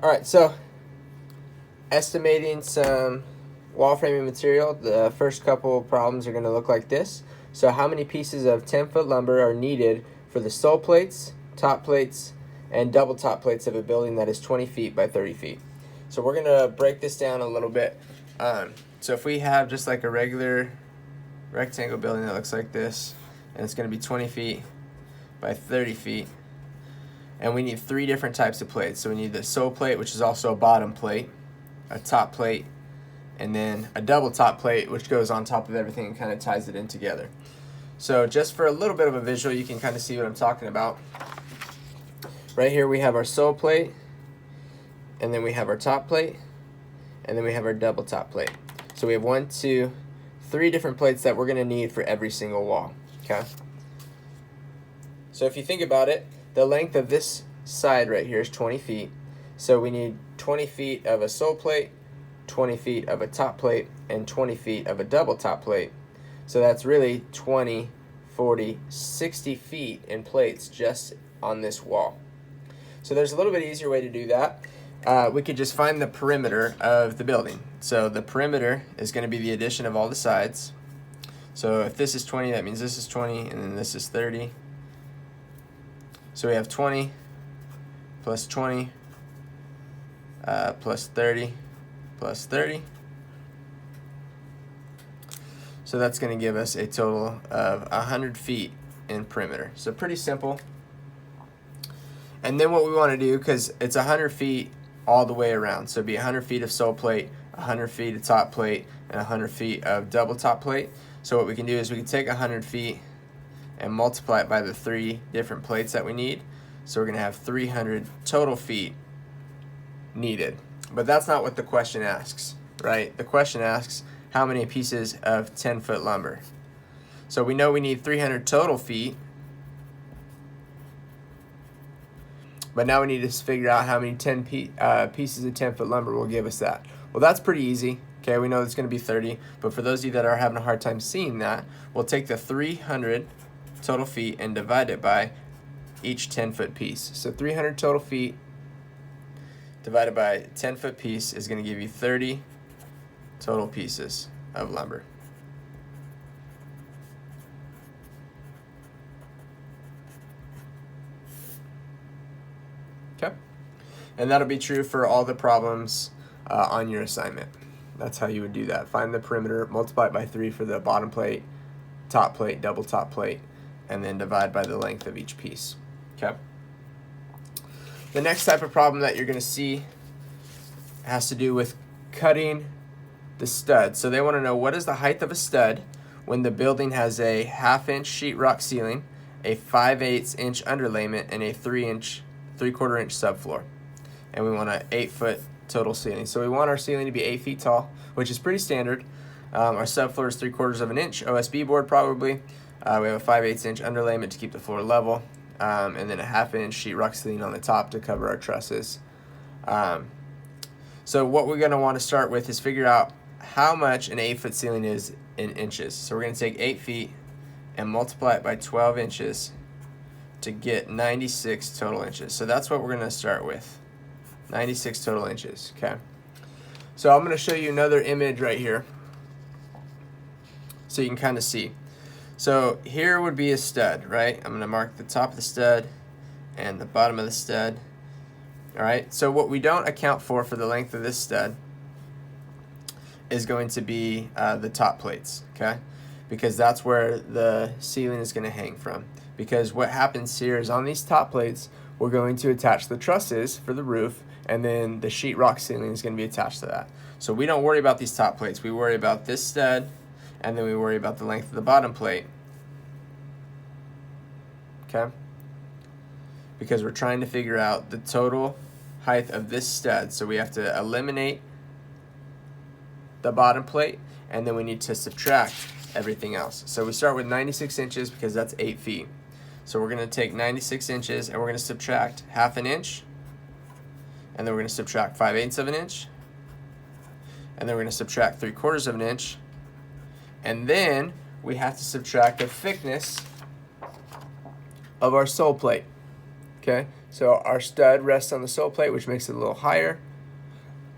All right, so estimating some wall framing material, the first couple problems are going to look like this. So how many pieces of 10-foot lumber are needed for the sole plates, top plates, and double top plates of a building that is 20 feet by 30 feet? So we're going to break this down a little bit. So if we have just like a regular rectangle building that looks like this, and it's going to be 20 feet by 30 feet, and we need 3 different types of plates. So we need the sole plate, which is also a bottom plate, a top plate, and then a double top plate, which goes on top of everything and kind of ties it in together. So just for a little bit of a visual, you can kind of see what I'm talking about. Right here we have our sole plate, and then we have our top plate, and then we have our double top plate. So we have 1, 2, 3 different plates that we're going to need for every single wall. Okay. So if you think about it, the length of this side right here is 20 feet. So we need 20 feet of a sole plate, 20 feet of a top plate, and 20 feet of a double top plate. So that's really 20, 40, 60 feet in plates just on this wall. So there's a little bit easier way to do that. We could just find the perimeter of the building. So the perimeter is going to be the addition of all the sides. So if this is 20, that means this is 20, and then this is 30. So we have 20 plus 20 plus 30 plus 30. So that's going to give us a total of 100 feet in perimeter. So pretty simple. And then what we want to do, because it's 100 feet all the way around, so it'd be 100 feet of sole plate, 100 feet of top plate, and 100 feet of double top plate. So what we can do is we can take 100 feet and multiply it by the 3 different plates that we need. So we're going to have 300 total feet needed. But that's not what the question asks, right? The question asks how many pieces of 10-foot lumber. So we know we need 300 total feet, but now we need to figure out how many pieces of 10-foot lumber will give us that. Well, that's pretty easy. Okay, we know it's going to be 30, but for those of you that are having a hard time seeing that, we'll take the 300 total feet and divide it by each 10-foot piece. So 300 total feet divided by a 10-foot piece is going to give you 30 total pieces of lumber. Okay, and that'll be true for all the problems on your assignment. That's how you would do that. Find the perimeter, multiply it by 3 for the bottom plate, top plate, double top plate, and then divide by the length of each piece. Okay. The next type of problem that you're going to see has to do with cutting the stud. So they want to know, what is the height of a stud when the building has a 1/2-inch sheetrock ceiling, a 5/8 inch underlayment, and a 3/4 inch subfloor. And we want an 8-foot total ceiling. So we want our ceiling to be 8 feet tall, which is pretty standard. Our subfloor is 3/4 of an inch, OSB board probably. We have a 5/8 inch underlayment to keep the floor level, and then a 1/2-inch sheetrock ceiling on the top to cover our trusses. So what we're going to want to start with is figure out how much an 8-foot ceiling is in inches. So we're going to take 8 feet and multiply it by 12 inches to get 96 total inches. So that's what we're going to start with, 96 total inches. Okay. So I'm going to show you another image right here so you can kind of see. So here would be a stud, right? I'm going to mark the top of the stud and the bottom of the stud. All right, so what we don't account for the length of this stud is going to be the top plates, okay? Because that's where the ceiling is going to hang from. Because what happens here is on these top plates, we're going to attach the trusses for the roof, and then the sheetrock ceiling is going to be attached to that. So we don't worry about these top plates. We worry about this stud, and then we worry about the length of the bottom plate, okay? Because we're trying to figure out the total height of this stud. So we have to eliminate the bottom plate, and then we need to subtract everything else. So we start with 96 inches because that's 8 feet. So we're going to take 96 inches and we're going to subtract 1/2 inch, and then we're going to subtract 5/8 of an inch, and then we're going to subtract 3/4 of an inch, and then we have to subtract the thickness of our sole plate. Okay, so our stud rests on the sole plate, which makes it a little higher.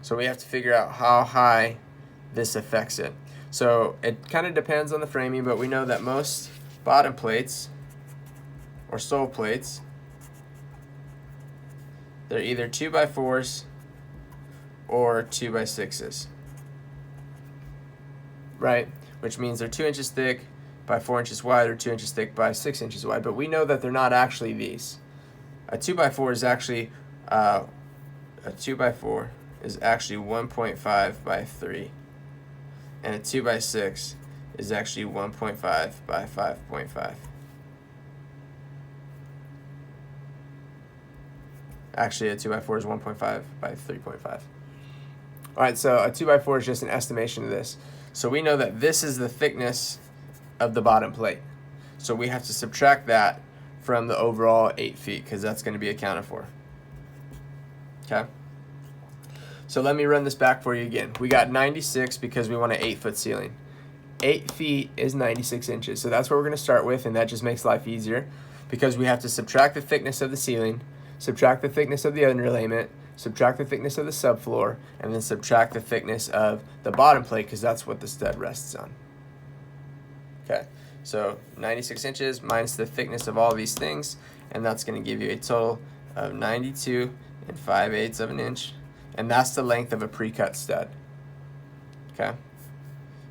So we have to figure out how high this affects it. So it kind of depends on the framing, but we know that most bottom plates or sole plates, they're either 2x4s or 2x6s, right? Which means they're 2 inches thick by 4 inches wide, or 2 inches thick by 6 inches wide. But we know that they're not actually these. A 2x4 is actually a 2x4 is actually 1.5 by 3, and a 2x6 is actually 1.5 by 5.5. Actually, a 2x4 is 1.5 by 3.5. All right, so a 2x4 is just an estimation of this. So we know that this is the thickness of the bottom plate. So we have to subtract that from the overall 8 feet, because that's going to be accounted for. Okay? So let me run this back for you again. We got 96 because we want an 8-foot ceiling. 8 feet is 96 inches. So that's what we're going to start with, and that just makes life easier, because we have to subtract the thickness of the ceiling, subtract the thickness of the underlayment, subtract the thickness of the subfloor, and then subtract the thickness of the bottom plate, because that's what the stud rests on. Okay, so 96 inches minus the thickness of all these things, and that's going to give you a total of 92 5/8 of an inch, and that's the length of a pre-cut stud. Okay,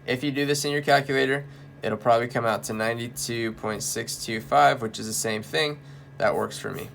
if you do this in your calculator, it'll probably come out to 92.625, which is the same thing. That works for me.